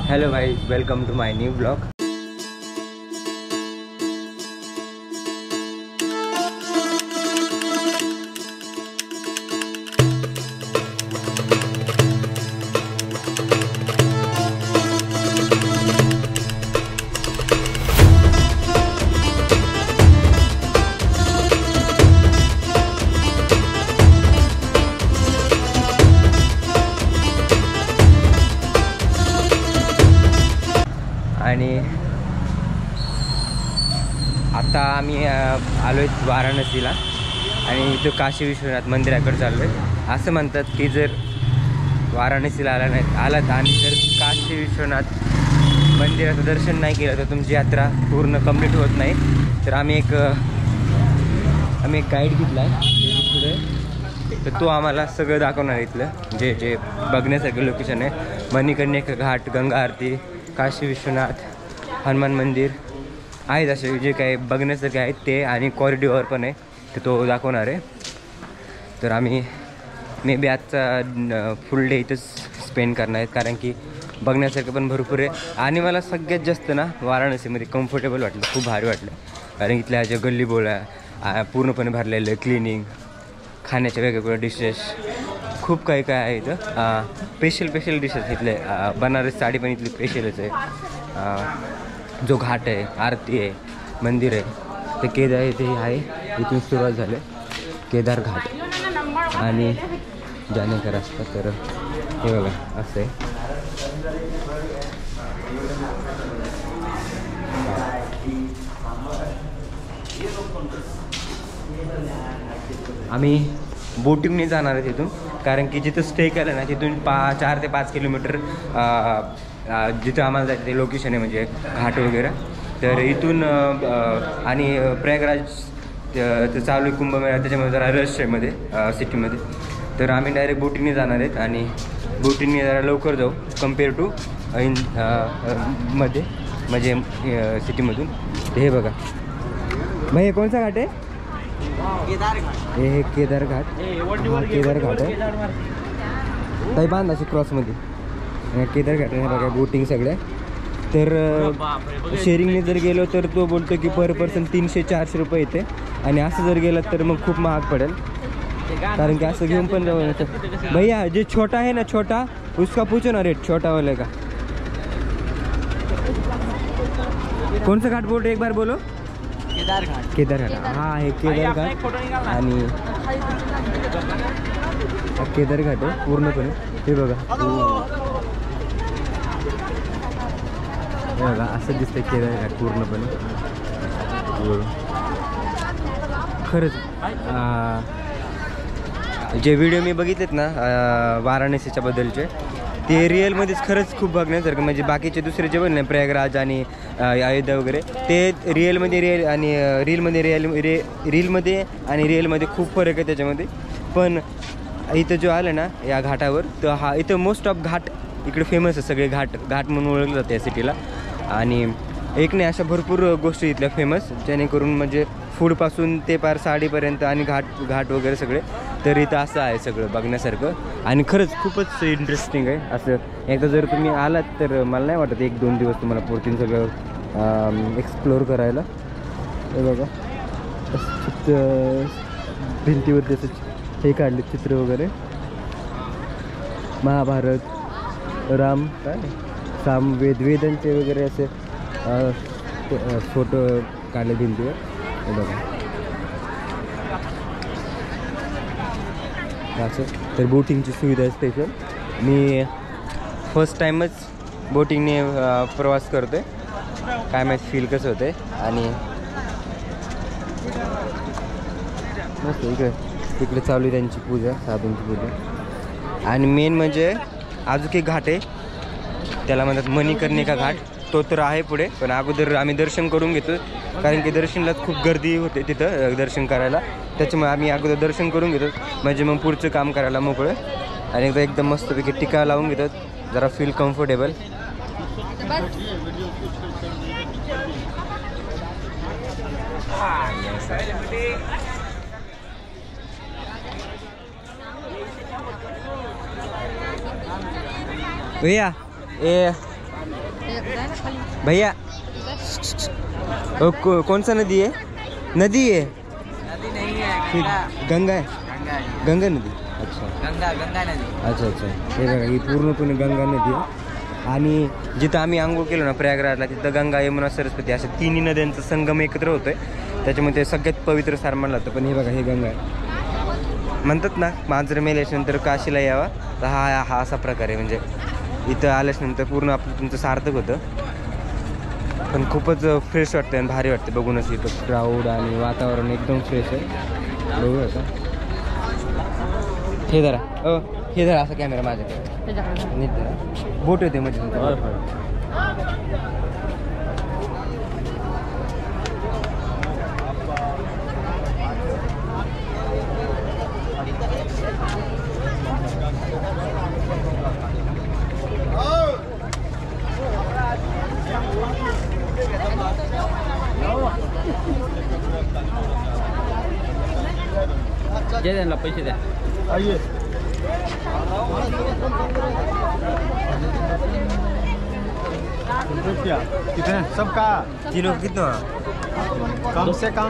Hello भाई, welcome to my new blog. आणि आता आम्ही आलो आहे वाराणसीला आणि इथं काशी विश्वनाथ मंदिराकडे चाललो आहे। असं म्हणतात की जर वाराणसीला आलात आणि जर काशी विश्वनाथ मंदिराचं दर्शन नाही केलं तर तुमची यात्रा पूर्ण कंप्लीट होत नाही। तर आम्ही एक गाईड घेतला आहे पुढे, तर तो आम्हाला सगळं दाखवणार इथलं जे बघण्यासारखं लोकेशन आहे। मणिकर्णिका घाट, गंगा आरती, काशी विश्वनाथ, हनुमान मंदिर आहेत, असे जे काही बघण्यासारखे आहेत ते, आणि कॉरिडॉर पण आहे तर तो दाखवणार आहे। तर आम्ही मे बी आजचा फुल डे इथंच स्पेंड करणार आहेत, कारण की बघण्यासारखं पण भरपूर आहे। आणि मला सगळ्यात जास्त ना वाराणसीमध्ये कम्फर्टेबल वाटलं, खूप भारी वाटलं, कारण इथल्या ज्या गल्ली बोळ्या पूर्णपणे भरलेलं, क्लिनिंग, खाण्याच्या वेगवेगळ्या डिशेस, खूप काही काय आहे इथं। स्पेशल डिशेस इथले, बनारस साडी पण इथली स्पेशलच आहे। जो घाट आहे, आरती आहे, मंदिर आहे, ते केदार इथे आहे, इथून सुरुवात झाली केदार घाट आणि जानेकर असतात। तर हे बघा असं आहे। आम्ही बोटिंगने जाणार आहे तिथून, कारण की जिथं स्टे केलं ना तिथून 4 ते 5 किलोमीटर जिथं आम्हाला जायचं ते लोकेशन आहे, म्हणजे घाट वगैरे। तर इथून आणि प्रयागराज तर चालू आहे कुंभमेळा, त्याच्यामध्ये जरा रश आहे मध्ये सिटीमध्ये, तर आम्ही डायरेक्ट बोटिंगने जाणार आहेत आणि बोटिंगने जरा लवकर जाऊ कम्पेअर टू मध्ये, म्हणजे सिटीमधून। हे बघा मग हे कोणचा घाट आहे? केदार घाट। हे केदार घाट, केदार घाट आहे काही बांधाशी क्रॉसमध्ये केदार घाट आहे। बघा बोटिंग सगळ्या। तर शेअरिंगने जर गेलो तर तो बोलतो की पर पर्सन 300-400 रुपये येते, आणि असं जर गेलं तर मग खूप महाग पडेल, कारण की असं घेऊन पण जाऊ नये। भैया जे छोटा है ना, छोटा उसका पूछो ना रेट, छोटा वाले का। कौन सा घाट बोल रहे एक बार बोलो? केदार घाट। केदार घाट, हाँ हे केदार घाट आणि केदार घाट आहे पूर्णपणे। हे बघा असं दिसतंय केदार घाट पूर्णपणे। खरंच जे व्हिडिओ मी बघितलेत ना वाराणसीच्या बद्दलचे, ते रिअलमध्येच खरंच खूप बघण्यासारखं, म्हणजे बाकीचे दुसरे जे नाही प्रयागराज आणि अयोध्या वगैरे, ते रीलमध्ये आणि रीलमध्ये आणि रिअलमध्ये खूप फरक आहे त्याच्यामध्ये। पण इथं जो आलं ना या घाटावर, तर हा इथं मोस्ट ऑफ घाट इकडे फेमस आहे, सगळे घाट म्हणून ओळखलं जातं या सिटीला। आणि एक नाही अशा भरपूर गोष्टी इथल्या फेमस, जेणेकरून म्हणजे फूडपासून ते पार साडीपर्यंत आणि घाट वगैरे सगळे, तर इथं असं आहे सगळं बघण्यासारखं। आणि खरंच खूपच इंटरेस्टिंग आहे। असं एकदा जर तुम्ही आलात तर मला नाही वाटत 1-2 दिवस तुम्हाला पुरतील सगळं एक्सप्लोअर करायला। हे बघा भिंतीवर त्याचं हे काढले चित्र वगैरे, महाभारत, राम वेदांचे वगैरे असे फोटो काढले भिंतीवर। हे बघा असं। तर बोटिंगची सुविधा आहे स्पेशल। मी फर्स्ट टाईमच बोटिंगने प्रवास करतोय, काय माहिती फील कसं होतं आहे। आणि मस्त इकडे चालू आहे त्यांची पूजा, साधूंची पूजा। आणि मेन म्हणजे अजून एक घाट आहे, त्याला म्हणतात मणिकर्णिका घाट, तो तर आहे पुढे, पण अगोदर आम्ही दर्शन करून घेतो, कारण की दर्शनलाच खूप गर्दी होते तिथं दर्शन करायला, त्याच्यामुळे आम्ही अगोदर दर्शन करून घेतो, म्हणजे मग पुढचं काम करायला मोकळं। आणि एकदम मस्तपैकी टिका लावून घेतात, जरा फील कम्फर्टेबल। भैया ये भैया कौन सा नदी है? नदी है, नदी नहीं है, गंगा है, गंगा है, गंगा नदी. अच्छा गंगा नदी. अच्छा अच्छा. हे बघा ही पूर्णपणे गंगा नदी आहे. आणि जिथं आम्ही आंघोळ केलो ना प्रयागराजला, तिथं गंगा यमुना सरस्वती अशा तिन्ही नद्यांचा संगम एकत्र होतोय. त्याच्यामध्ये सगळ्यात पवित्र स्थान मानलं जातं. पण हे बघा हे गंगा आहे. म्हणतात ना मांजर मेल्याच्यानंतर काशीला यावा, तर हा असा प्रकार आहे. म्हणजे इथं आल्याच्यानंतर पूर्ण आपलं तुमचं सार्थक होतं. पण खूपच फ्रेश वाटतं आणि भारी वाटतं बघूनच. इथं क्राऊड आणि वातावरण एकदम फ्रेश आहे. बघू आता हे धरा, हे धरा असा कॅमेरा माझ्याकडे नीट धरा. बोट येते मध्ये द्या त्यांना पैसे द्या. रुपया कितने सबका? किलो कितना? कम से कम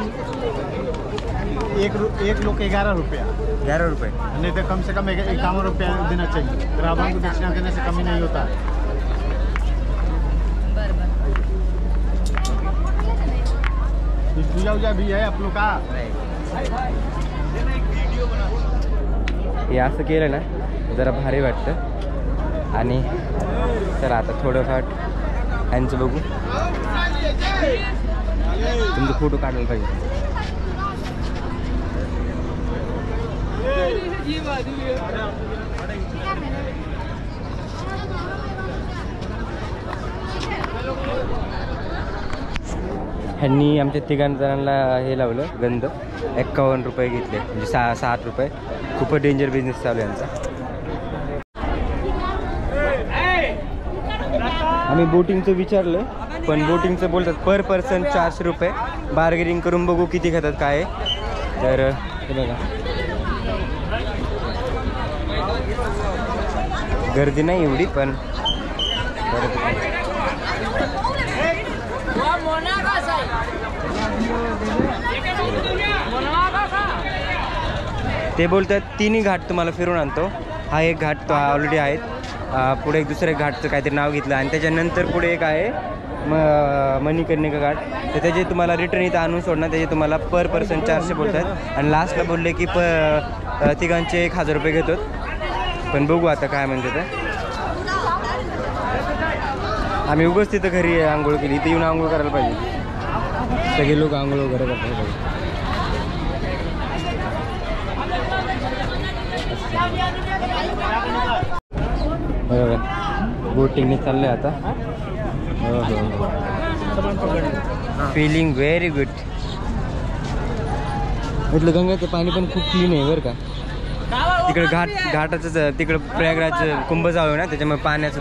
एक लोग 11 रुपया. 11 रुपये. नहीं तो कम से कम 51 रुपया देना चाहिए. रावण को दक्षिणा देने से कमी नहीं होता. पूजा उजा भी है आप लोग का? हे असं केलं ना जरा भारी वाटतं. आणि तर आता थोडंफार यांचं बघू. तुमचे फोटो काढायला पाहिजे. ह्यांनी आमच्या 3 जणांना हे लावलं गंध. 51 रुपये घेतले, म्हणजे 7 रुपये. खूपच डेंजर बिझनेस चालू आहे यांचा. आम्ही बोटिंगचं विचारलं, पण बोटिंगचं बोलतात पर पर्सन 400 रुपये. बार्गेनिंग करून बघू किती घेतात काय. तर हे बघा गर्दी नाही एवढी, पण ते बोलतात 3 घाट तुम्हाला फिरून आणतो. हा एक घाट तो ऑलरेडी आहेत. पुढे एक दुसऱ्या घाटचं काहीतरी नाव घेतलं आणि त्याच्यानंतर पुढे एक आहे मणिकर्णिका घाट. तर त्याचे तुम्हाला रिटर्न इथं आणून सोडणार. त्याचे तुम्हाला पर पर्सन 400 बोलतात. आणि लास्टला बोलले की तिघांचे 1000 रुपये घेतात. पण बघू आता काय म्हणते. तर आम्ही उगाच तिथं घरी आंघोळ केली. इथं येऊन आंघोळ करायला पाहिजे. सगळे लोक आंघोळ वगैरे करतात. बरोबर बोटिंगने चाललंय आता. Feeling very good. इथलं गंगाचं पाणी पण खूप क्लीन आहे बरं का. तिकडे घाटाचं तिकडं प्रयागराज कुंभजाळ आहे ना, त्याच्यामुळे पाण्याचं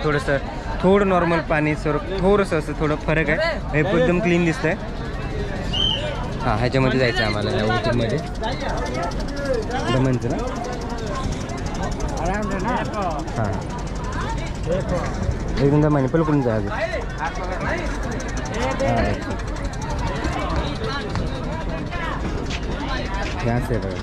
थोडं नॉर्मल पाणी थोडंसं असं थोडं फरक आहे. हे एकदम क्लीन दिसतंय. हां ह्याच्यामध्ये जायचं आहे आम्हाला, या बोटिंगमध्ये. दमनचं ना. हां एकदम दमाने पलकडून जा अजून. हे असं आहे बघा.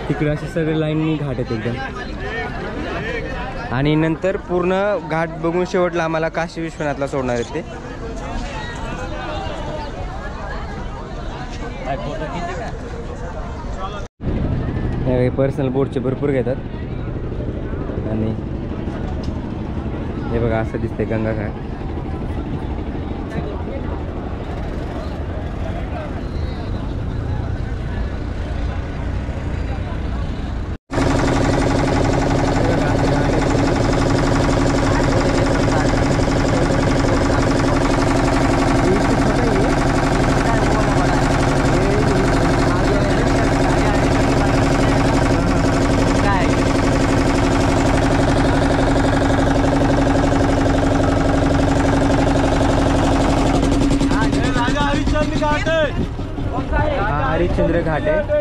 तिकडे असे सगळे लाईननी घाट आहेत एकदम. आणि नंतर पूर्ण घाट बघून शेवटला आम्हाला काशी विश्वनाथला सोडणार आहेत ते. पर्सनल बोटचे भरपूर घेतात. आणि हे बघा असं दिसतंय गंगा घाट.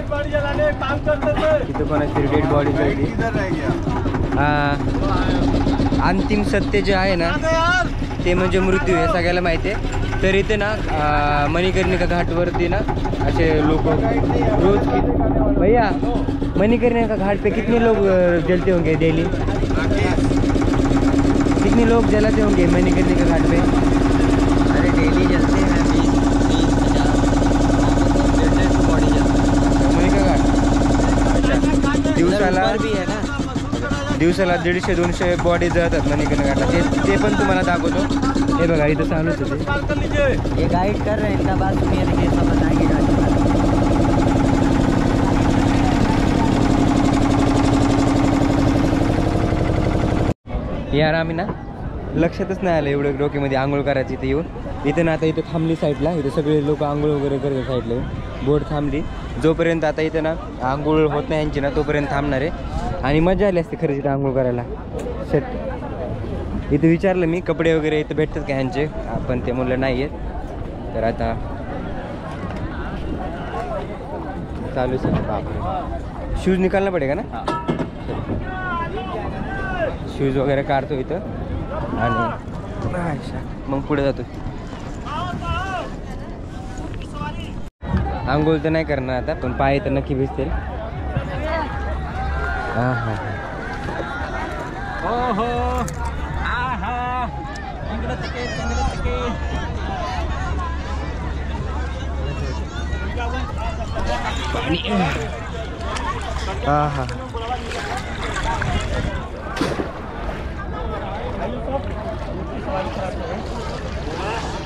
तिथं कोणाची डेड बॉडी चढली. अंतिम सत्य जे आहे ना ते म्हणजे मृत्यू हे सगळ्याला माहिती आहे. तर इथे ना मणिकर्णिका घाटवरती ना असे लोक रोज भैया मणिकर्णिका घाट पे कितने लोग जलते होंगे डेली? कितने लोग जलाते होंगे मणिकर्णिका घाट पे? अरे डेली जलते हैं 20-50 बॉडी जलती है. मणिका घाट दिवसाला भी है ना. दिवसाला 150-200 बॉडी जळतात मणिकर्णिका घाटला. ते पण तुम्हाला दाखवतो. हे बघा इथं चालूच होते. ये गाइड कर रहे हैं इनका बात सुनिए देखिए सब बताएंगे. यार आम्ही ना लक्षातच नाही आलं एवढं डोक्यामध्ये आंघोळ करायची इथे येऊन. इथं ना आता इथं थांबली साईडला. इथं सगळे लोक आंघोळ वगैरे करतात साईडला येऊन. बोट थांबली. जोपर्यंत आता इथं ना आंघोळ होत नाही यांची ना तोपर्यंत थांबणार आहे. आणि मजा आली असते खरंच इथं आंघोळ करायला. शेट इथं विचारलं मी कपडे वगैरे इथं भेटतात का ह्यांचे, पण ते मुलं नाही आहेत. तर आता चालू आहे. बापरे शूज निकालना पडेगा ना. शूज वगैरे काढतो इथं आणि मग पुढे जातो. आंघोळ तर नाही करणार आता, पण पाय तर नक्की भिजतील. हां हां हां हां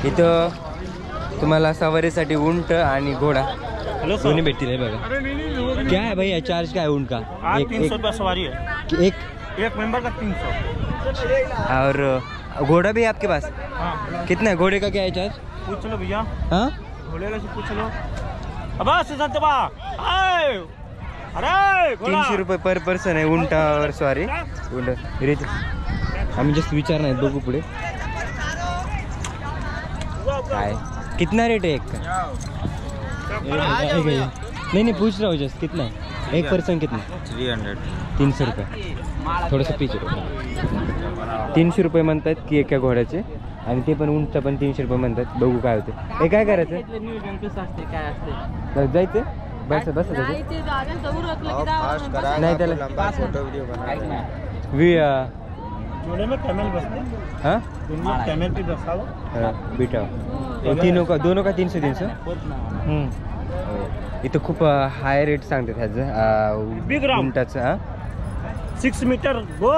इथं तुम्हाला सवारीसाठी उंट आणि घोडा दोन्ही भेटतील. आहे बघा. क्या है भैया चार्ज क्या है ऊँट का? 300 रुपया सवारी है. एक मेंबर का 300. और घोड़ा भी है आपके पास? हाँ. कितना है घोड़े का, क्या है चार्ज? पूछ लो भैया. हाँ घोड़े से पूछ लो. अरे 300 रुपये पर पर्सन आहे उंटावर सॉरी. उंट रे आम्ही जस्ट विचारणार आहेत, बघू पुढे काय कितना रेट है एक का. नहीं नहीं पूछ रहा हूँ जस्ट कितना है एक पर्सन. कितना? 300 रुपये. थोडंसं पीछे 300 रुपये म्हणतात की एका घोड्याचे. आणि ते पण उंटचं पण 300 रुपये म्हणतात. बघू काय होते. हे काय करायचं जायचं बस बस नाही त्याला जोड़े में कैमल बसते. हाँ कैमल पे बसा हो. बेटा तीनों का दोनों का 300. इथं खूप हाय रेट सांगतात ह्याचं उंटाचं. हां 6 मीटर गो.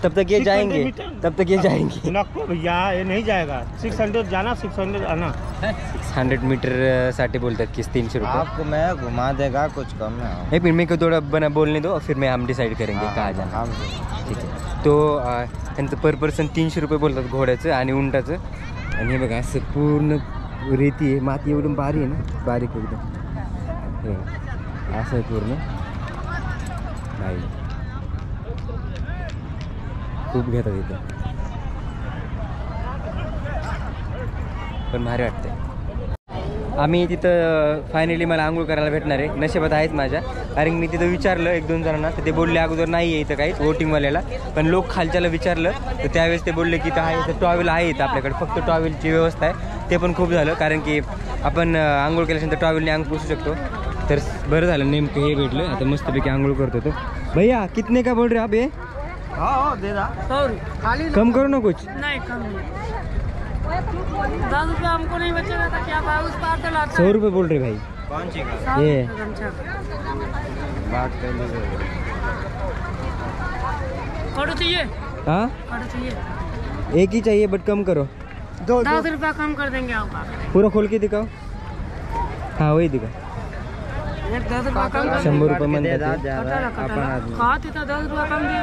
तब तक ये जाएंगे. तब तक ये जाएंगे. नको भैया ये नहीं जाएगा. 600 जाना 600 आना. 600 मीटर साठी बोलतात की 300 रुपये. आपको मैं घुमा देगा कुछ कम है. एक मिनट मेरे को थोड़ा बना बोलने दो, फिर मैं हम डिसाइड करेंगे कहाँ जाना. ठीक आहे. तो त्यांचं पर पर्सन 300 रुपये बोलतात घोड्याचं आणि उंटाचं. आणि हे बघा असं पूर्ण रेती आहे, माती एवढं बारीक आहे ना, बारीक एकदम. हे असं आहे पूर्ण. नाही खूप घेतात इथं, पण भारी वाटते. आम्ही तिथं फायनली मला आंघोळ करायला भेटणार आहे. नशिबात आहेच माझ्या, कारण मी तिथं विचारलं 1-2 जणांना, तर ते बोलले अगोदर नाही आहे इथं काहीच वोटिंगवाल्याला. पण लोक खालच्याला विचारलं तर त्यावेळेस ते बोलले की इथं आहे, इथं टॉवेल आहे इथं आपल्याकडे, फक्त टॉवेलची व्यवस्था आहे. ते पण खूप झालं, कारण की आपण आंघोळ केल्यानंतर टॉवेलने अंग पुसू शकतो. तर बरं झालं नेमकं हे भेटलं. आता मस्तपैकी आंघोळ करतो. तो भैया कितने का बोल रहे आप? ये दे रहा 100 कम करो ना कुछ. नहीं कम नहीं. 10 रुपये हमको नहीं बचेगा तो क्या भाई उस पार तो लाता 100 रुपये बोल रहे भाई. कौन सी ये बात कर लीजिए. कड़ू चाहिए, हाँ कड़ू चाहिए. एक ही चाहिए बट कम करो. 10 रुपया कम कर देंगे आपका. पूरा खोल के दिखाओ. हाँ वही दिखा. 10 रुपया कम कर 100 रुपये म्हणतात. कटा 10 रुपया कम दिए.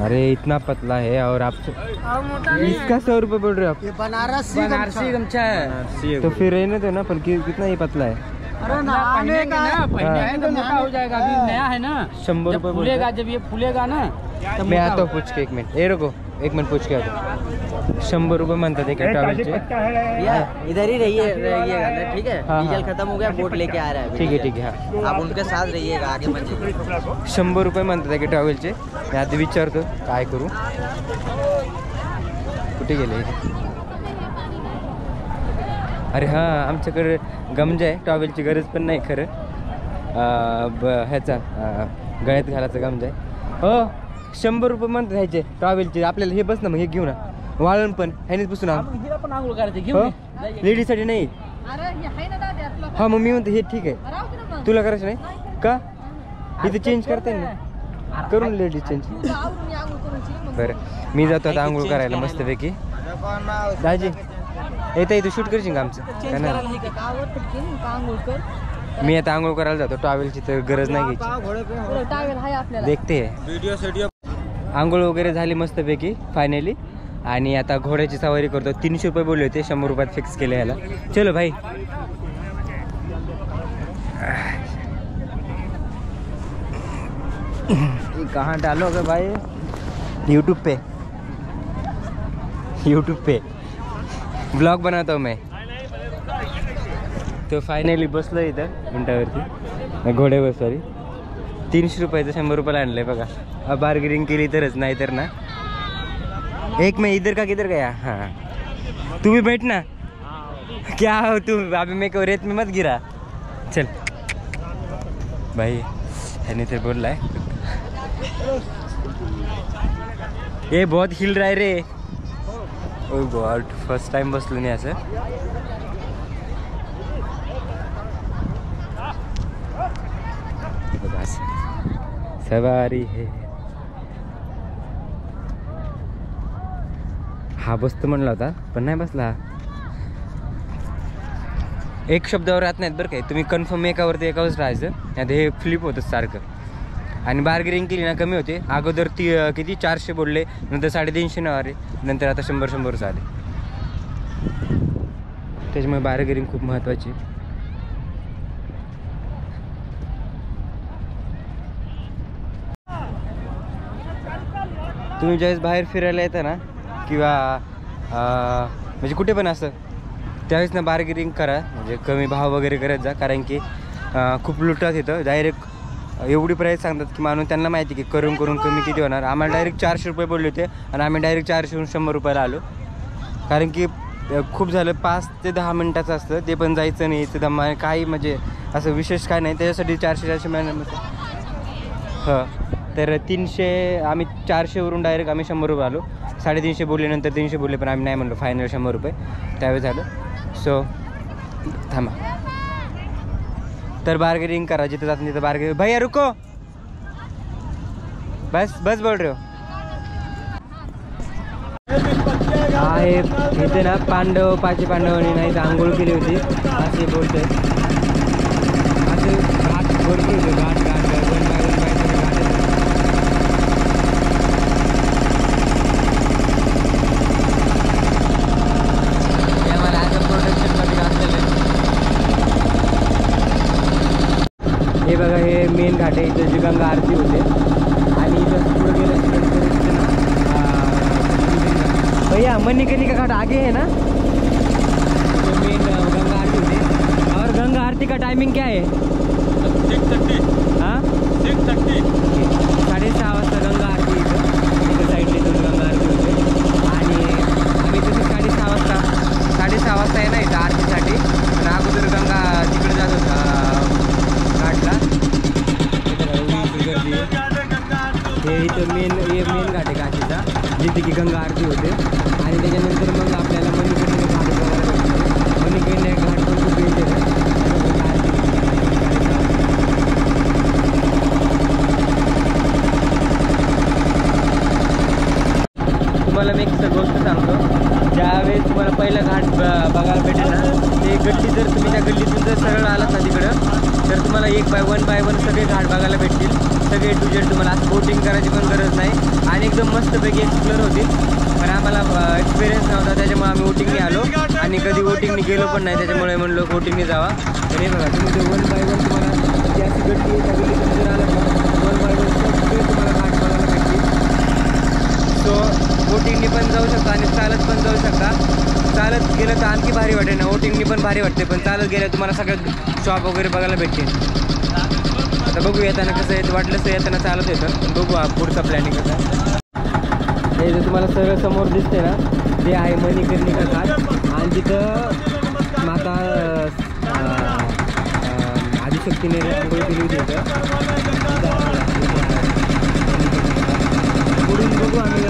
अरे इतना पतला है और आप और मोटा नहीं है. इसका 100 रुपये बोल रहे हो आप? बनारसी गमछा है. तो फिर रहने दो ना, पर कितना ये पतला है. अरे नहाने का पहने है तो मोटा हो जाएगा. अभी नया है ना, 100 रुपये बोल रहे फूलेगा जब ये फूलेगा ना हो. मैं आता हूँ पूछ के 1 मिनट. ये रुको एक मिनट पूछ के आता 100 रुपये म्हणतात एका ट्रॅव्हलचे. भैया इधर ही रहिएगा ना, ठीक है. हाँ, डीजल हाँ. खत्म हो गया, बोट लेके आ रहा है. ठीक आहे ठीक आहे. हां आप उनके साथ रहिएगा, आगे मत जाइए. 100 रुपये म्हणतात एका ट्रॅव्हलचे. मी आधी विचारतो काय करू. कुठे गेले? अरे हां आमच्याकडे गमजा आहे, ट्रॅव्हलची गरज पण नाही खरं. ह्याचा गळ्यात घालायचा गमजा आहे. हो 100 रुपये म्हणतात ह्याचे ट्रॅव्हलचे. आपल्याला हे बस ना, मग हे घेऊ ना. वाळण पण ह्यानेच बसून हो लेडीजसाठी नाही. हां मग मी म्हणतो हे ठीक आहे. तुला करायचं नाही का? इथे चेंज करता येईल ना, करून लेडीज चेंज. बरं मी जातो आता आंघोळ करायला मस्तपैकी. दाजी येता इथं शूट करशील का आमचं का नाही? मी आता आंघोळ करायला जातो. टॉवेलची तर गरज नाही घ्यायची. देखते व्हिडिओ आंघोळ वगैरे झाली मस्तपैकी फायनली. आणि आता घोड्याची सवारी करतो. 300 रुपये बोलले होते, 100 रुपयात फिक्स केले याला. चलो भाई. कहाँ डालोगे भाई? यूट्यूब पे ब्लॉग बनाता हूँ मैं. तो फायनली बसलो इथं मिनटावरती घोड्यावर. सॉरी 300 रुपयाचं 100 रुपयाला आणलं आहे बघा. बार्गेनिंग केली तरच, नाही तर ना. एक मैं इधर का किधर गया? हाँ तू भी बैठ ना. क्या हो तू अभी मेरे को रेत में मत गिरा. चल भाई ह्याने तर बोलला आहे. ये बहुत हिल रहा है रे. ओ गॉड फर्स्ट टाइम बसलो नाही असं. सवारी है. हा बसतो म्हणला होता पण नाही बसला. एक शब्दावर राहत नाहीत बरं काय. तुम्ही कन्फर्म एकावरती एकावरच राहायचं. यात हे फ्लिप होतं सारखं. आणि बार्गेनिंग केली ना कमी होते. अगोदर किती 400 बोलले, नंतर 350 न आले, नंतर आता 100 आले. त्याच्यामुळे बार्गेनिंग खूप महत्त्वाची. तुम्ही ज्यावेळेस बाहेर फिरायला येता ना किंवा म्हणजे कुठे पण असं, त्यावेळेस ना बार्गेनिंग करा. म्हणजे कमी भाव वगैरे करत जा. कारण की खूप लुटतात येतं. डायरेक्ट एवढी प्राईस सांगतात की मानून त्यांना माहिती की करून कमी किती होणार. आम्हाला डायरेक्ट 400 रुपये बोलले होते आणि आम्ही डायरेक्ट 400 100 रुपयाला आलो. कारण की खूप झालं. 5 ते 10 मिनटाचं असतं, ते पण जायचं नाही ते दमा काही म्हणजे असं विशेष काय नाही. त्याच्यासाठी 400 मिळालं. हां तर 300 आम्ही 400वरून डायरेक्ट आम्ही 100 रुपये आलो. 350 बोलले, नंतर 300 बोलले, पण आम्ही नाही म्हणलो. फायनल 100 रुपये त्यावेळेस झालं. सो थांबा. तर बार्गेनिंग करा जिथं जात तिथं बार्गेनिंग. भैया रुको बस बोल रहे हो. आहे इथे ना पाची पांडवांनी नाही तर आंघोळ केली होती असे बोलते. असे घाट भरपूर होते. घाट हे बघा हे मेन घाट आहे. इथं जी गंगा आरती होते. आणि इथं पुढे गेल्यानंतर भैया मणिकर्णिका घाट आगे है ना. तो मेन गंगा आरती होती. और गंगा आरती का टाइमिंग क्या है? 6:30. हाँ 6:30. 6:30 वाजता गंगा आरती इथं साईडला इथून गंगा आरती होते. आणि आम्ही तशी 6:30 वाजता आहे ना इथं आरतीसाठी. आणि अगोदर गंगा तिकडे जात होता घाटला. हे इथं मेन घाट आहे काशीचा, जिथे की गंगा आरती होते. आणि त्याच्यानंतर मग आपल्याला मणिकर्णिका घाट बघायला भेटतो. मणिकर्णिका घाट पण खूप डेंजर आहे. तुम्हाला मी एक गोष्ट सांगतो. ज्यावेळेस तुम्हाला पहिला घाट बघायला भेटेल ना, ते गल्ली जर तुम्ही त्या गल्लीतून जर सरळ आलात ना तिकडं, तर तुम्हाला 1 बाय 1 सगळे घाट बघायला भेटतील. सगळे टू जेड. तुम्हाला असं बोटिंग करायची पण गरज नाही. आणि एकदम मस्तपैकी एक्सप्लोर होतील. पण आम्हाला एक्सपिरियन्स नव्हता, त्याच्यामुळे आम्ही बोटिंगने आलो. आणि कधी बोटिंगने गेलो पण नाही, त्याच्यामुळे म्हणलो बोटिंगने जावा. तर हे बघा तुम्ही ते 1 बाय 1 तुम्हाला जी अशी गल्ली आहे त्या गल्लीतून जर आलं ना 1 बाय 1 सगळे तुम्हाला घाट बघायला भेटतील. सो बोटिंग पण भारी वाटते, पण चालत गेलं तुम्हाला सगळ्यात शॉप वगैरे बघायला भेटतील. आता बघू येताना कसं येतं, वाटलं तर येताना चालत येतं, पण बघू पुढचा प्लॅनिंग कसा आहे. हे जे तुम्हाला सरळ समोर दिसते ना ते आहे मणिकर्णिका घाट, आणि तिथं माता आदिशक्तीने आंघोळ केली होती इथं. पुढून बघू आम्ही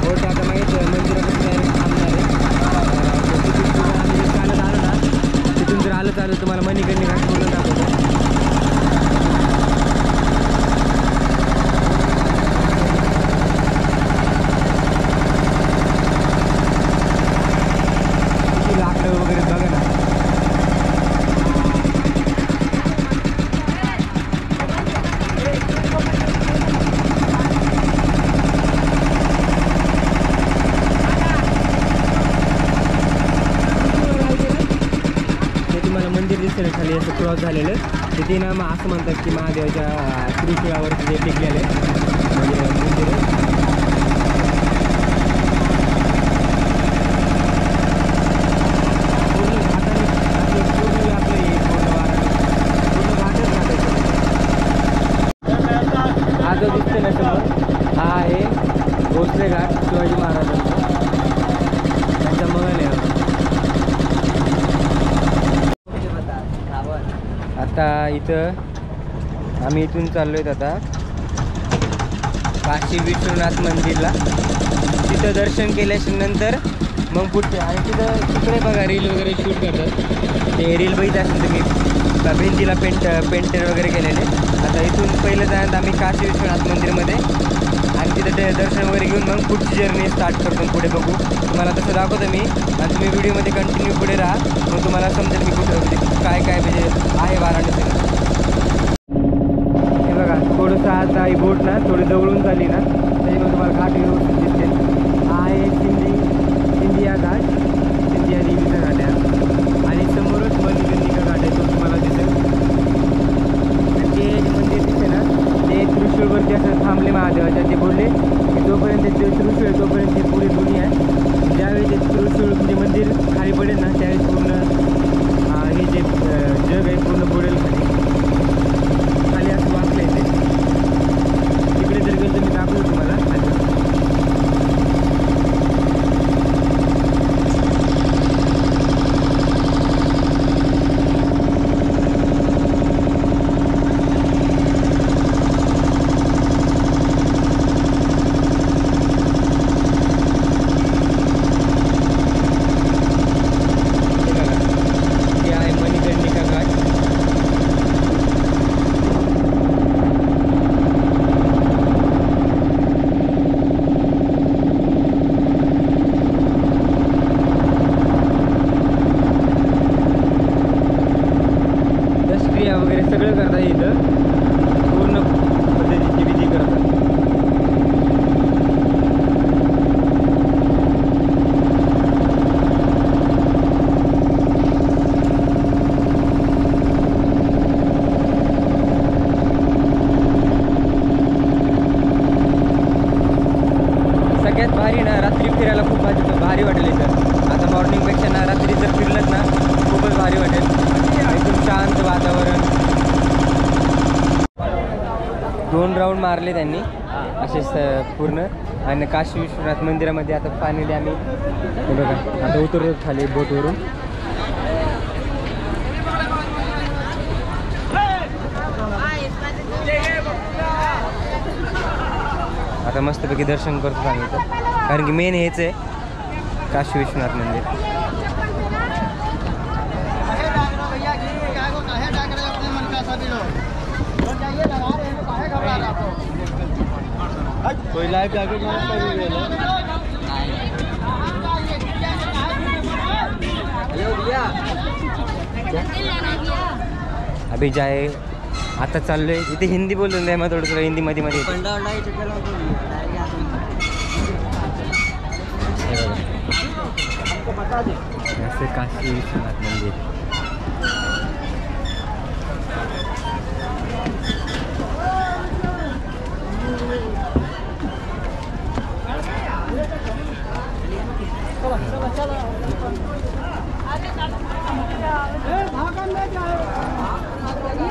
बोट आता माहीत मंदिरामध्ये डायरेक्ट थांबणार आहे. तिथून आम्ही चालत आलो ना, तिथून जर आलं तुम्हाला मणिकर्णिका घाट पूर्ण दाखवतो. खाली असं क्रॉस झालेलं तिथे ना मग असं म्हणतात की महादेवाच्या त्रिशूळावर जे टेकलेलं म्हणजे मंदिर पूर्ण घाटाने पूर्ण आपलं हे पूर्ण घाटच घाटायचं. हा जो दिसते ना समोर हा आहे भोसले घाट शिवाजी महाराजांचा, त्यांचा महल आहे. आता इथं आम्ही इथून चाललो आहेत आता काशी विश्वनाथ मंदिरला. तिथं दर्शन केल्याच्या नंतर मग पुढचे, आणि तिथं तिकडे बघा रील वगैरे शूट करतात. ते रील बघितलं असेल तुम्ही, भिंतीला पेंटर वगैरे केलेले. आता इथून पहिलं जाण्यात आम्ही काशी विश्वनाथ मंदिरमध्ये, आणि तिथं ते दर्शन वगैरे घेऊन मग पुढची जर्नी स्टार्ट करतो. पुढे बघू, तुम्हाला तसं दाखवतो मी, आणि तुम्ही व्हिडिओमध्ये कंटिन्यू पुढे राहा, मग तुम्हाला समजेल मी कुठं काय काय म्हणजे आहे वाराणसीला. हे बघा थोडंसं आता ही बोट ना थोडी जवळून झाली ना त्याच्यामुळे तुम्हाला घाट व्यवस्थित दिसते. हा आहे सिंधिया घाट, सिंधिया देवीचा घाट आहे, आणि समोरच मणिकर्णिका घाट आहे, तो तुम्हाला दिसेल. ते मंदिर दिसते ना ते त्रिशूळवरती असं थांबले महादेवाच्या. ते बोलले की जोपर्यंत ते त्रिशूळ आहे तोपर्यंत ते पुरी दुनिया आहे. ज्यावेळी ते त्रिशूळ म्हणजे मंदिर खाली पडेल ना त्यावेळेस पूर्ण हे जे जग आहे पूर्ण बुडेल खाली असं वाचलं आहे. ते तिकडे जर गेलं तर मी दाखवतो तुम्हाला खाली. वगैरे सगळं करतात इथं, पूर्ण पद्धतीची विधी करतात. सगळ्यात भारी ना रात्री फिरायला खूप भारी वाटेल इथं. आता मॉर्निंगपेक्षा ना रात्री जर फिरलं ना खूपच भारी वाटेल. एकदम शांत वातावरण. 2 राऊंड मारले त्यांनी असेच पूर्ण, आणि काशी विश्वनाथ मंदिरामध्ये आता फायनली आम्ही हे बघा आता उतरतो खाली बोटवरून. आता मस्तपैकी दर्शन करतो आम्ही इथं, कारण की मेन हेच आहे काशी विश्वनाथ मंदिर. कोई लाइव जाके अभी जाए आता चाललोय. इथे हिंदी बोलून द्या, मग थोडं हिंदी मध्ये काशी विश्वनाथ मंदिर.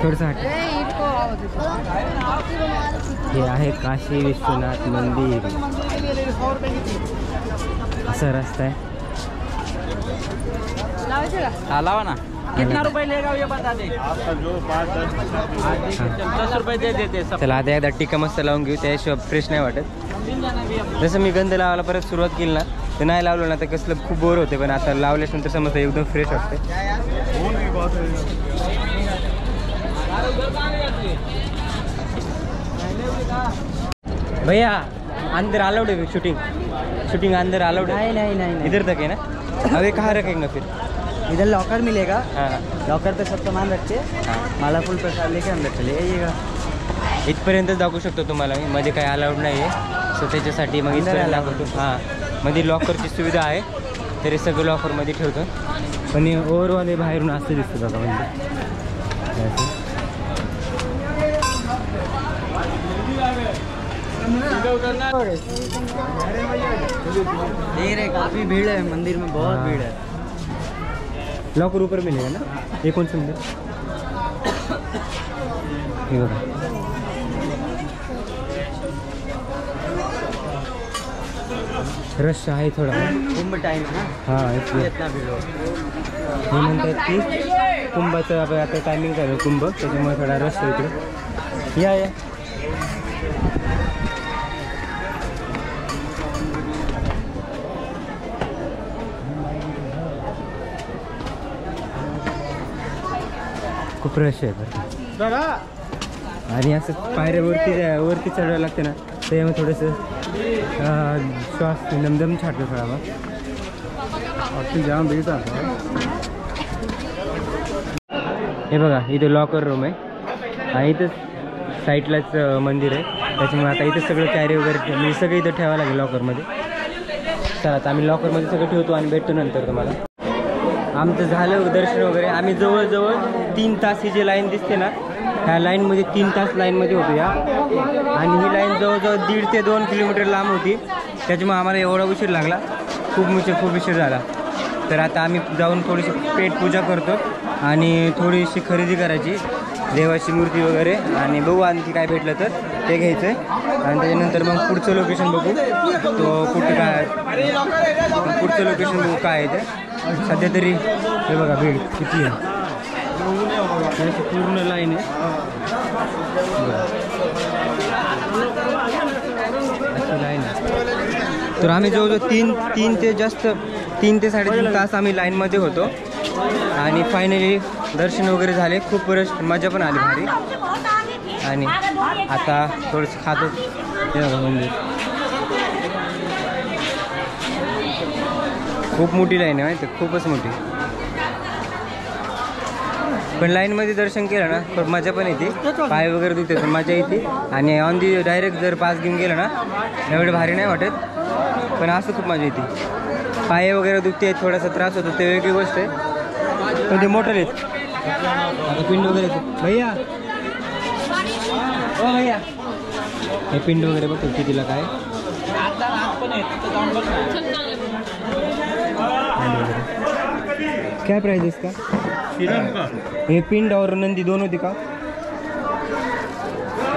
थोडंसं हट. हे आहे काशी विश्वनाथ मंदिर. असा रस्ता आहे. लावा ना. कितना रुपए लेगा ये बता दे. आपका जो 5-10 10 रुपए दे देते सब. चला आता एकदा टिक्का मस्त लावून घेऊ, त्याशिवाय फ्रेश नाही वाटत. जसं मी गंध लावायला परत सुरुवात केली ना, तर नाही लावलं ना तर कसलं खूप बोर होते, पण आता लावल्यानंतर समजतं एकदम फ्रेश वाटते. भैया अंदर अलाउड है शूटिंग अंदर अलाउड है? नहीं इधर तक है ना. अब ये कहाँ रखेंगे फिर? इधर लॉकर मिलेगा. हाँ लॉकर पे सब सामान रख के माला फूल प्रसाद लेके अंदर चले जाइएगा. इथपर्यंतच दाखवू शकतो तुम्हाला मी, मध्ये काही अलाउड नाही आहे. सो त्याच्यासाठी मग इथपर्यंत दाखवतो. हां मध्ये लॉकरची सुविधा आहे, तरी सगळं लॉकरमध्ये ठेवतो. पण हे ओव्हरऑल हे बाहेरून असं दिसतं बघा. म्हणजे देख रहे काफी भीड़ है मंदिर में. बहुत हाँ. भीड़ है. लॉकर ऊपर मिलेगा ना. हे कोण समजा हे बघा. रश आहे थोडा. कुंभ टाइम है ना, हां इसलिए इतना भीड़ हो. हे म्हणतात की कुंभाचं आता टायमिंग चालू आहे कुंभ, त्याच्यामुळे थोडा रश आहे इकडे. या खूप रश आहे बरं. आणि असं पायऱ्यावरती चढायला लागते ना, त्यामुळे थोडंसं श्वास नमदम छाटतो थोडा. मग जाम भेट. हे बघा इथं लॉकर रूम आहे आणि इथंच साईडलाच मंदिर आहे, त्याच्यामुळे आता इथं सगळं कॅरी वगैरे म्हणजे सगळं इथं ठेवावं लागेल लॉकरमध्ये. चला आता आम्ही लॉकरमध्ये सगळं ठेवतो आणि भेटतो नंतर तुम्हाला. आमचं झालं दर्शन वगैरे. आम्ही जवळजवळ 3 तास ही जी लाईन दिसते ना, ह्या लाईनमध्ये 3 तास लाईनमध्ये होतो या. आणि ही लाईन जवळजवळ 1.5 ते 2 किलोमीटर लांब होती, त्याच्यामुळे आम्हाला एवढा उशीर लागला. खूप उशीर झाला. तर आता आम्ही जाऊन थोडीशी पेट पूजा करतो आणि थोडीशी खरेदी करायची, देवाची मूर्ती वगैरे, आणि बघू आणखी काय भेटलं तर ते घ्यायचं आहे. आणि त्याच्यानंतर मग पुढचं लोकेशन बघू, तो कुठं काय पुढचं लोकेशन बघू काय आहे ते. सध्या तरी हे बघा भीड किती आहे, पूर्ण लाईन आहे. अशी लाईन आहे. तर आम्ही जवळजवळ 3 ते 3.5 तास आम्ही लाईनमध्ये होतो आणि फायनली दर्शन वगैरे झाले. खूप मजा पण आली भारी. आणि आता थोडंसं खातो. मंदिर खूप मोठी लाईन आहे माहिती, खूपच मोठी. पण लाईनमध्ये दर्शन केलं ना खूप मजा पण येते, पाय वगैरे दुखते तर मजा येते. आणि ऑन दी डायरेक्ट जर पास घेऊन गेलं ना एवढं भारी नाही वाटत, पण असं खूप मजा येते. पाय वगैरे दुखते, थोडासा त्रास होतो, ते वेगळी गोष्ट आहे. पण ते मोटर आहेत. आता पिंड वगैरे येते भैया. ओ भैया हे पिंड वगैरे बघतो कितीला काय. क्या प्राइस इसका? ये पिंड और नंदी दोनों दिखा.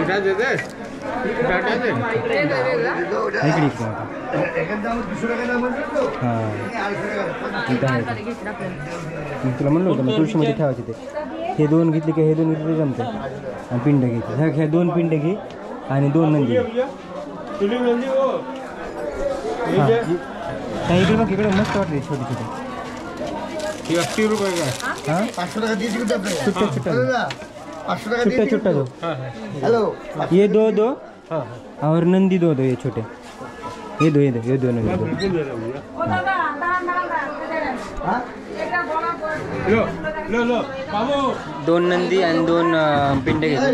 इकडे हां तुला म्हणलं होतं मग तुळशीमध्ये ठेवायचे ते. हे 2 घेतले की हे 2 घेतले जमते. आणि पिंड घ्यायचे, ह्या 2 पिंड घे आणि 2 नंदी. हां इकडे बघ, इकडे मस्त वाटते छोटी छोटी. 80 रुपये का? हाँ 500 टाका दी छुट्टा छुट्टा दो. हेलो ये दो और नंदी दो ये छोटे. ये दो नंदी दो. 2 नंदी आणि 2 पिंड घेतले.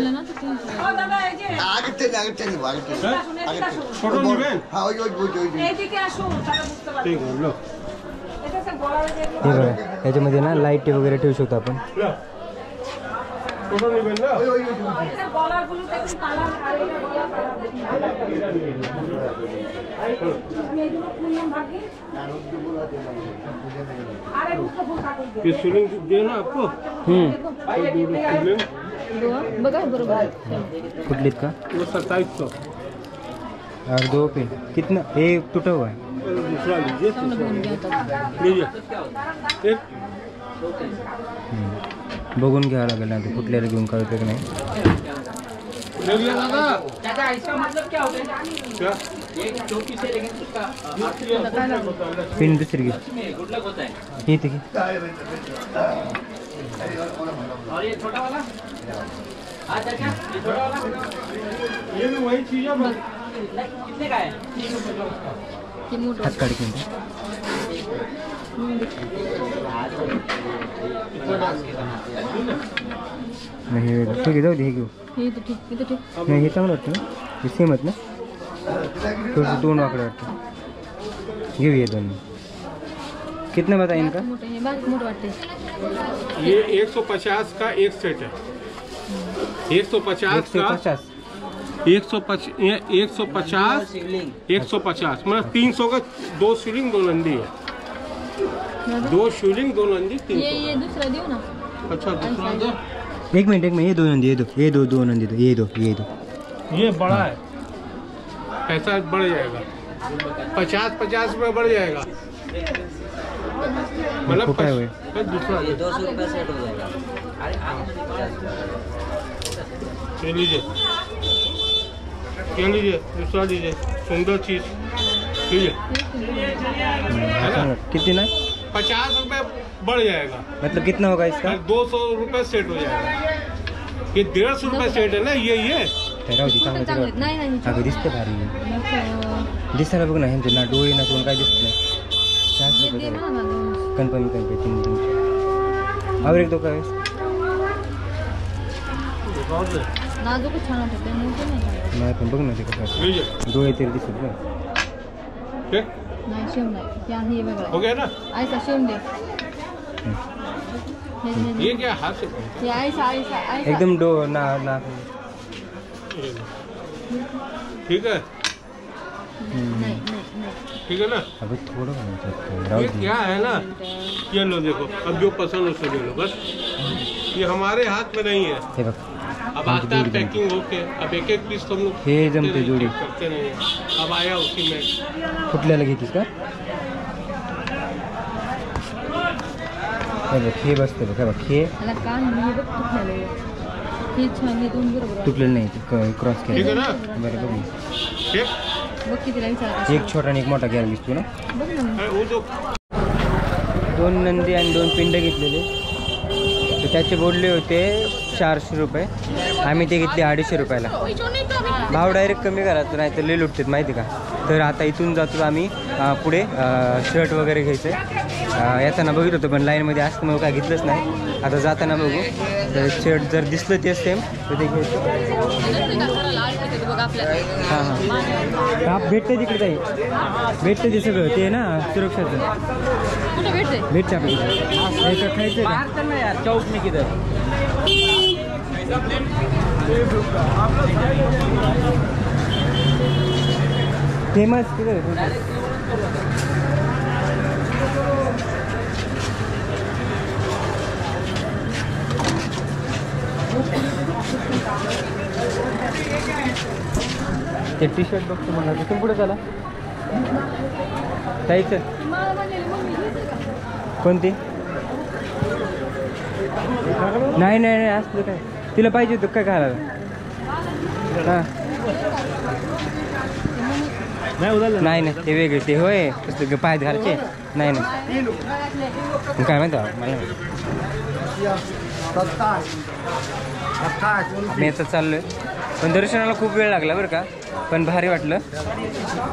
हे बघा याच्यामध्ये ना लाईट वगैरे ठेवू शकतो आपण. ये सीलिंग देना आपको बघा बरोबर कुठलीत का वो 2700 और 2 पिन कितना एक टूटा हुआ है दूसरा लीजिए लीजिए एक बघून घ्यावं लागेल ना ते कुठल्याला घेऊन कळतं की नाही ले लिया दादा चाचा इसका मतलब क्या होता है क्या ये चौकी से लेकिन उसका पिन दुसरी घे गुड लक होता है ही ते घे और ये छोटा वाला हाँ चाचा ये छोटा वाला ये भी वही चीज है बस कितने का है हात काढ की नाही हे वेगळं ठीक आहे जाऊ दे हे घेऊ नाही हे चांगलं वाटतं ना हे सेम आहेत ना थोडंसं 2 वाकडं वाटतं घेऊ हे दोन्ही कितना बताया इनका ये 150 का एक सेट है 150 का 150 मतलब 300 का 2 शिलिंग 2 नंदी है 2 शिलिंग 2 नंदी 300 ये दूसरा दियो ना अच्छा दूसरा दो एक मिनट ये दो नंदी ये दो नंदी दो ये दो ये बड़ा है पैसा बढ़ जाएगा 50 रुपये बढ़ जाएगा मतलब छोटा है वो। दूसरा ये 200 रुपये सेट हो जाएगा ये लीजिए दूसरा लीजिए सुंदर चीज लीजिए कितनी ना 50 रुपये बढ़ जाएगा मतलब कितना होगा इसका 200 रुपये सेट हो जाएगा ये 150 रुपये सेट है ना ये राहू दे चांगलं अगं दिसते भारी दिसायला बघ ना ह्यांचे ना डोळे ना कोण काय दिसत नाही 400 रुपये कन्फर्म 3 और एक दो का नाजूक छान वाटत नाही पण बघ ना ते कसं लीजिए डोळे तरी दिसत नाही ठीक नाही शिवून नाही त्या हे वेगळं हो गया ना आयसा शिवून दे ये क्या हाथ से हे आयसा एकदम ना ठीक है नाही ठीक है ना अभी थोड़ा ये क्या है ना ये लो देखो अब जो पसंद उससे ले लो बस ये हमारे हाथ में नहीं है हे बघ अब आता है पैकिंग होके अब एक पीस तो हम लोग हे जमते जोडी करते नहीं है अब आया उसी में कुठल्याला घेतीस का हे बघ हे बसते बघ हे बघ हे मला कान मी बघ तुटलेलं हे छान हे दोन बरोबर तुटलेलं नाही क्रॉस ठीक है केलं ना बरं बघ ठीक बघ कितीला विचार एक छोटा आणि एक मोठा घ्यायला दिसतो ना बघ ना है वो जो 2 नंदी आणि 2 पिंड घेतलेले तर त्याचे बोलले होते 400 रुपये आम्ही ते घेतले 250 रुपयाला भाव डायरेक्ट कमी करायचं नाही तर लई लुटतात माहिती का तर आता इथून जातो आम्ही पुढे शर्ट वगैरे घ्यायचं येताना बघितलं होतं पण लाईनमध्ये असतं काय घेतलंच नाही आता जाताना बघू तर शर्ट जर दिसलं तेच सेम तर ते घ्यायचं हां हां भेटतं तिकडे ताई भेटतं ते सगळं ते ना सुरक्षाचं कुठे भेटते भेटतं आपल्याला खायचं का यार चौक में किधर फेमस किधर ते टी शर्ट बघतो म्हणा तिथून पुढे चला जायचं कोणती नाही नाही असलं काय तिला पाहिजे होतं काय घालायला हां नाही नाही ते वेगळे ते होय तसं पायात घालायचे नाही नाही काय माहिती मला मी आता चाललोय पण दर्शनाला खूप वेळ लागला बरं का पण भारी वाटलं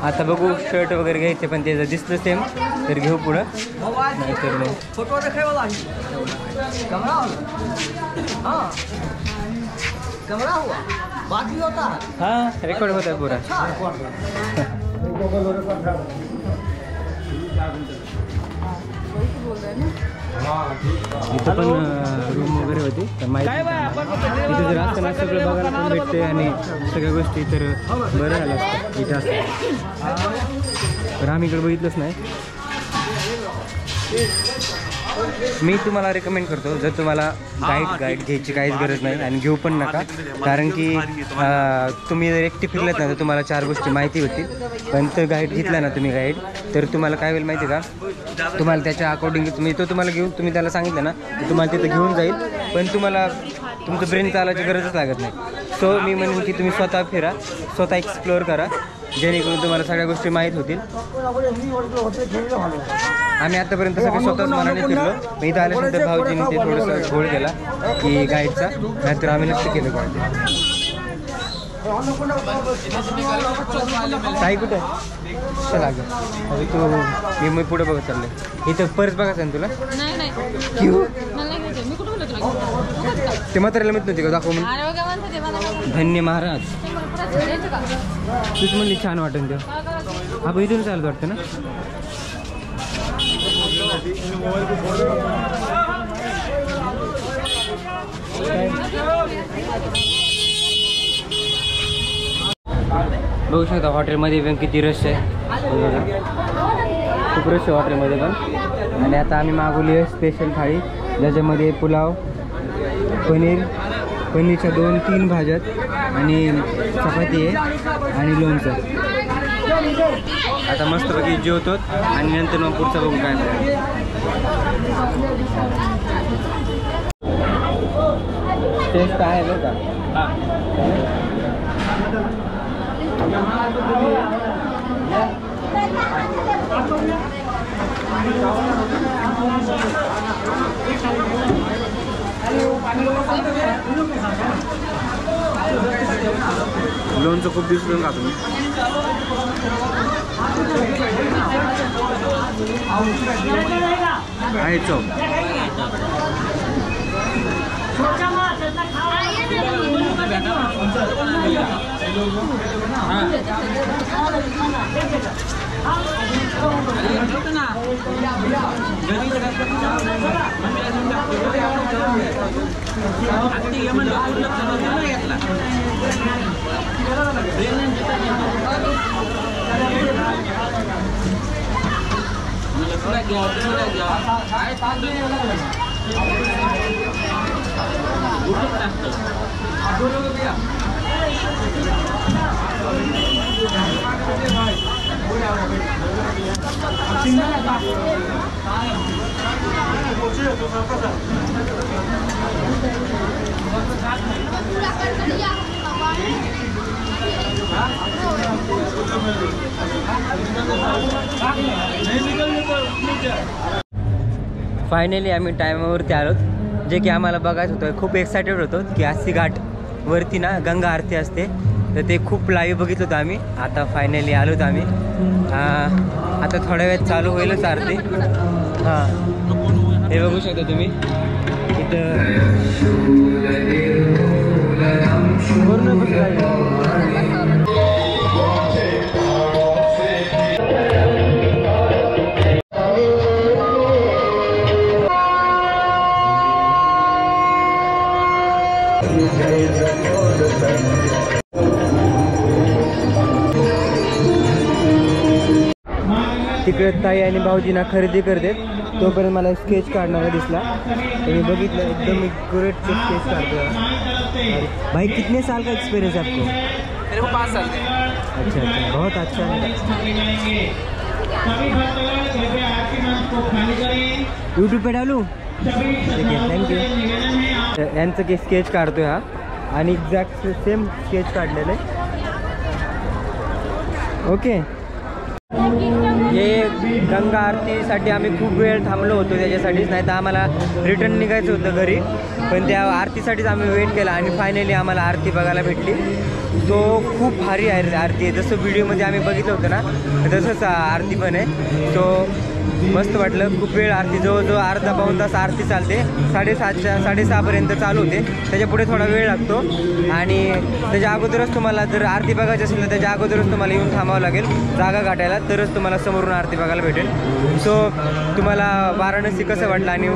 आता बघू शर्ट वगैरे घ्यायचे पण ते जर दिसलं सेम तर घेऊ पुढं नाही तर नाही हाँ रिकॉर्ड होता है पूरा बोल रहे हैं ना। इथं पण रूम वगैरे होती तर माहिती इथं जर असतं ना सगळं बघायला पण भेटते आणि सगळ्या गोष्टी तर बरं झालं असतं इथं असतं तर आम्ही इकडे बघितलंच नाही. मी तुम्हाला रेकमेंड करतो जर तुम्हाला गाईड घ्यायची काहीच गरज नाही आणि घेऊ पण नका कारण की तुम्ही जर एकटे फिरलात ना तर तुम्हाला 4 गोष्टी माहिती होतील पण तर गाईड घेतला ना तुम्ही गाईड तर तुम्हाला काय होईल माहिती का तुम्हाला त्याच्या अकॉर्डिंग तुम्हाला घेऊन तुम्ही त्याला सांगितलं ना तर तुम्हाला तिथं घेऊन जाईल पण तुम्हाला तुमचं ब्रेन चालायची गरजच लागत नाही. सो मी म्हणेन की तुम्ही स्वतः फिरा स्वतः एक्सप्लोअर करा जेणेकरून तुम्हाला सगळ्या गोष्टी माहीत होतील. आम्ही आतापर्यंत सगळे स्वतःच मनाने फिरलो मग इथं आल्यानंतर भाऊजींनी ते थोडंसं घोळ केला की गाईडचा नाहीतर आम्ही नसतं केलं पाहिजे. साई कुठे चला अरे तू मी पुढे बघत चाललंय इथं पर्स बघायचं ना तुला नाही घेऊ मला नाही घ्यायचं. मी कुठं बोलत तुला ते म्हाताऱ्याला माहित नव्हती का दाखव म्हणून. धन्य महाराज तूच म्हणली छान वाटेल तेव्हा आपण इथून चालत वाटतं ना. बघू शकता हॉटेलमध्ये पण किती रश आहे खूप रश आहे हॉटेलमध्ये पण. आणि आता आम्ही मागवली आहे स्पेशल थाळी ज्याच्यामध्ये पुलाव पनीरच्या 2-3 भाज्यात आणि चपाती आहे आणि लोणचं. आता मस्तपैकी जेवतो आणि नंतर मग पुढचं बघू काय टेस्ट आहे बरं का. लोणचं खूप दिवस खातो मी. आहे चव फायनली आम्ही टायमावरती आलो जे की आम्हाला बघायचं होतं. खूप एक्सायटेड होतो की अस्सी घाट वरती ना गंगा आरती असते तर ते खूप लाईव्ह बघितलं होतं आम्ही. आता फायनली आलोत आम्ही. आता थोड्या वेळात चालू होईलच आरती. हां हे बघू शकता तुम्ही इथं तिकडे ताई आणि भाऊजींना खरेदी करते तोपर्यंत मला स्केच काढणारा दिसला तर मी बघितलं एकदम ग्रेट स्केच काढतो. भाई कितने साल का एक्सपीरियंस है आपको? मेरे को 5 साल का. अच्छा बहुत अच्छा है. यूट्यूब पे डालू ठीक आहे थँक्यू. यांचं स्केच काढतोय हा आणि एक्झॅक्ट सेम स्केच काढलेलं आहे. ओके हे गंगा आरतीसाठी आम्ही खूप वेळ थांबलो होतो त्याच्यासाठीच नाही तर आम्हाला रिटर्न निघायचं होतं घरी पण त्या आरतीसाठीच आम्ही वेट केला आणि फायनली आम्हाला आरती बघायला भेटली. तो खूप भारी आहे आरती आहे जसं व्हिडिओमध्ये आम्ही बघितलं होतं ना तसंच आरती पण आहे. तो मस्त वाटलं. खूप वेळ आरती, जवळजवळ अर्धा पाऊण तास आरती चालते. 6:30पर्यंत चालू होते. त्याच्या पुढे थोडा वेळ लागतो आणि त्याच्या अगोदरच तुम्हाला जर आरती बघायची असेल तर त्याच्या अगोदरच तुम्हाला येऊन थांबावं लागेल जागा गाठायला, तरच तुम्हाला समोरून आरती बघायला भेटेल. सो तुम्हाला वाराणसी कसं वाटलं आणि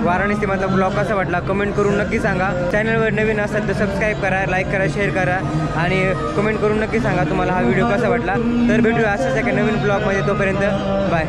वाराणसीमधला ब्लॉग कसा वाटला कमेंट करून नक्की सांगा. चॅनलवर नवीन असाल तर सबस्क्राईब करा, लाईक करा, शेअर करा आणि कमेंट करून नक्की सांगा तुम्हाला हा व्हिडिओ कसा वाटला. तर भेटूया अशाच एका नवीन ब्लॉगमध्ये. तोपर्यंत बाय.